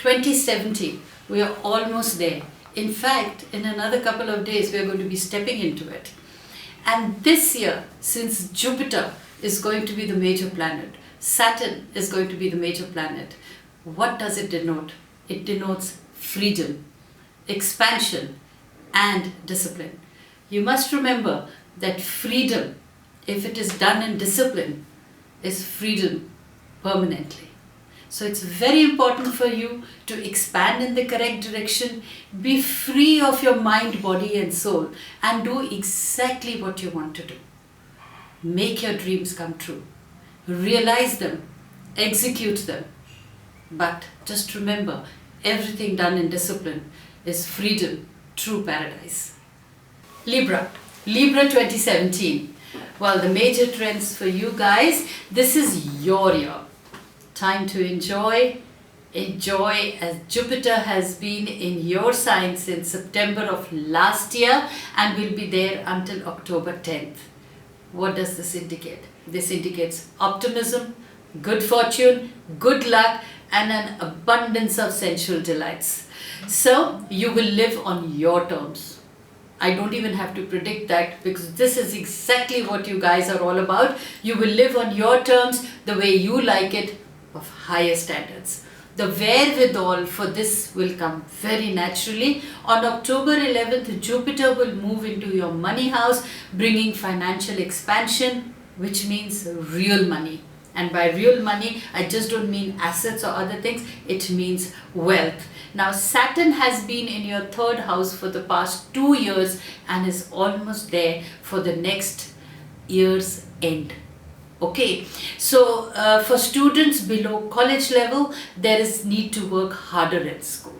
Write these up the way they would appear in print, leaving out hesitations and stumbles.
2070, we are almost there. In fact, in another couple of days, we are going to be stepping into it. And this year, since Jupiter is going to be the major planet, Saturn is going to be the major planet, what does it denote? It denotes freedom, expansion, and discipline. You must remember that freedom, if it is done in discipline, is freedom permanently. So it's very important for you to expand in the correct direction, be free of your mind, body and soul, and do exactly what you want to do. Make your dreams come true. Realize them, execute them. But just remember, everything done in discipline is freedom, true paradise. Libra 2017. Well, the major trends for you guys, this is your year. Time to enjoy as Jupiter has been in your sign since September of last year and will be there until October 10th. What does this indicate? This indicates optimism, good fortune, good luck, and an abundance of sensual delights. So you will live on your terms. I don't even have to predict that, because this is exactly what you guys are all about. You will live on your terms, the way you like it, of higher standards. The wherewithal for this will come very naturally. On October 11th, Jupiter will move into your money house, bringing financial expansion, which means real money. And by real money, I just don't mean assets or other things, it means wealth. Now, Saturn has been in your third house for the past 2 years and is almost there for the next year's end. Okay, so for students below college level, there is need to work harder at school.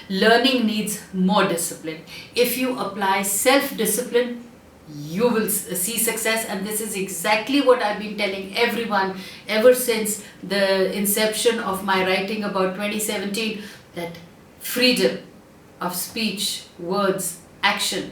Learning needs more discipline. If you apply self-discipline, you will see success, and this is exactly what I've been telling everyone ever since the inception of my writing about 2017, that freedom of speech, words, action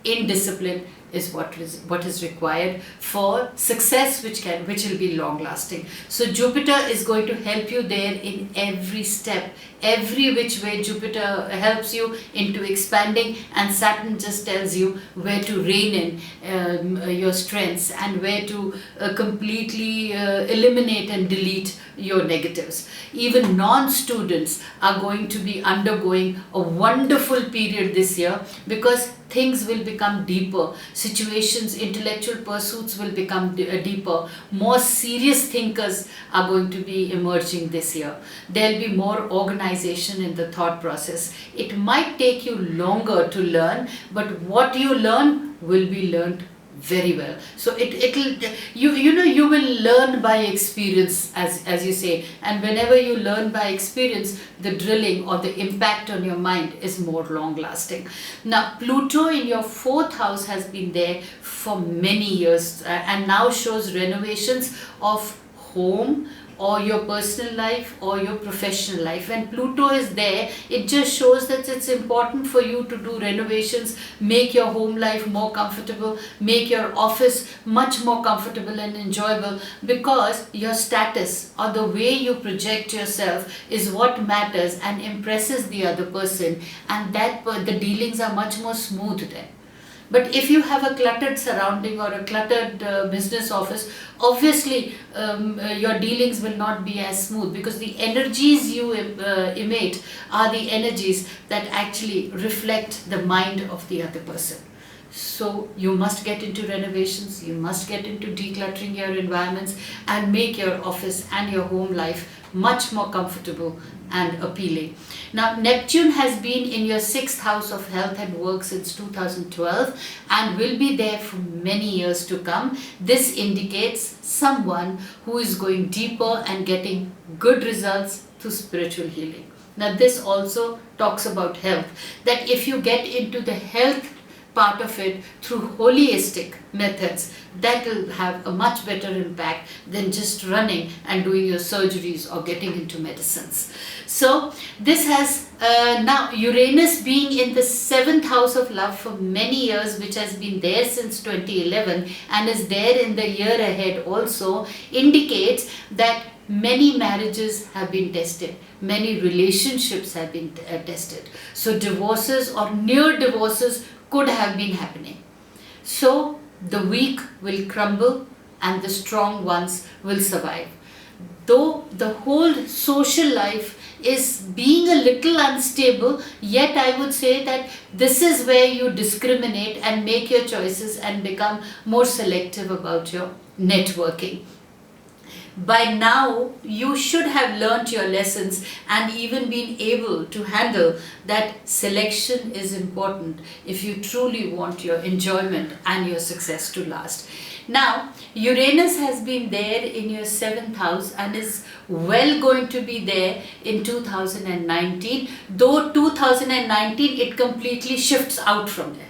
in discipline is what is required for success, which will be long lasting. So Jupiter is going to help you there in every step, every which way. Jupiter helps you into expanding, and Saturn just tells you where to rein in your strengths and where to completely eliminate and delete your negatives. Even non-students are going to be undergoing a wonderful period this year, because things will become deeper, situations, intellectual pursuits will become deeper, more serious thinkers are going to be emerging this year. There'll be more organization in the thought process. It might take you longer to learn, but what you learn will be learned very well. So you will learn by experience, as you say, and whenever you learn by experience, the drilling or the impact on your mind is more long lasting. Now, Pluto in your fourth house has been there for many years and now shows renovations of home, or your personal life, or your professional life. When Pluto is there, it just shows that it's important for you to do renovations, make your home life more comfortable, make your office much more comfortable and enjoyable, because your status or the way you project yourself is what matters and impresses the other person, and that the dealings are much more smooth then. But if you have a cluttered surrounding or a cluttered business office, obviously your dealings will not be as smooth, because the energies you emit are the energies that actually reflect the mind of the other person. So you must get into renovations, you must get into decluttering your environments and make your office and your home life much more comfortable and appealing. Now, Neptune has been in your 6th house of health and work since 2012 and will be there for many years to come. This indicates someone who is going deeper and getting good results through spiritual healing. Now, this also talks about health, that if you get into the health part of it through holistic methods, that will have a much better impact than just running and doing your surgeries or getting into medicines. So this has now Uranus being in the 7th house of love for many years, which has been there since 2011 and is there in the year ahead also, indicates that Many marriages have been tested. Many relationships have been tested. So divorces or near divorces could have been happening. So the weak will crumble and the strong ones will survive. Though the whole social life is being a little unstable, yet I would say that this is where you discriminate and make your choices and become more selective about your networking. By now, you should have learnt your lessons and even been able to handle that selection is important if you truly want your enjoyment and your success to last. Now, Uranus has been there in your 7th house and is well going to be there in 2019, though 2019 it completely shifts out from there.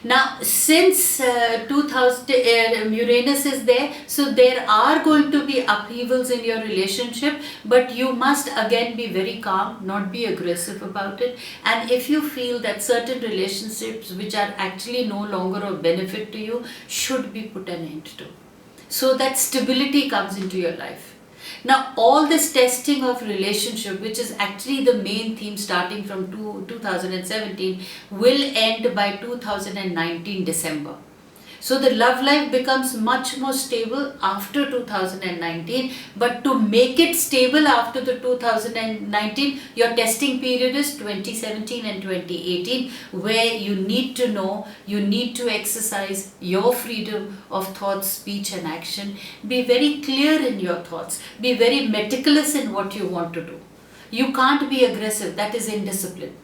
Now, since 2000 Uranus is there, so there are going to be upheavals in your relationship, but you must again be very calm, not be aggressive about it. And if you feel that certain relationships which are actually no longer of benefit to you should be put an end to, so that stability comes into your life. Now, all this testing of relationship, which is actually the main theme starting from 2017, will end by 2019 December. So the love life becomes much more stable after 2019, but to make it stable after the 2019, your testing period is 2017 and 2018, where you need to know, you need to exercise your freedom of thought, speech and action. Be very clear in your thoughts, be very meticulous in what you want to do. You can't be aggressive, that is indiscipline.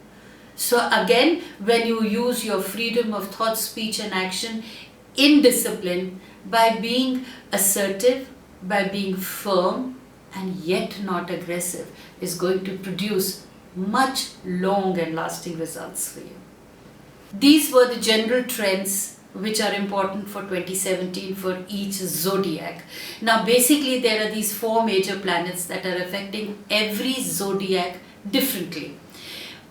So again, when you use your freedom of thought, speech and action in discipline, by being assertive, by being firm and yet not aggressive, is going to produce much long and lasting results for you. These were the general trends which are important for 2017 for each zodiac. Now basically there are these 4 major planets that are affecting every zodiac differently.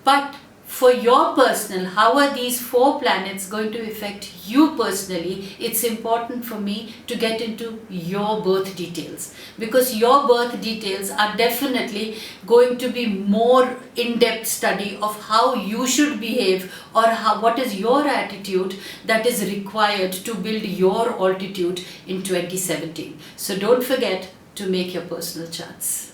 But for your personal, how are these 4 planets going to affect you personally? It's important for me to get into your birth details, because your birth details are definitely going to be more in-depth study of how you should behave, or what is your attitude that is required to build your altitude in 2017. So don't forget to make your personal charts.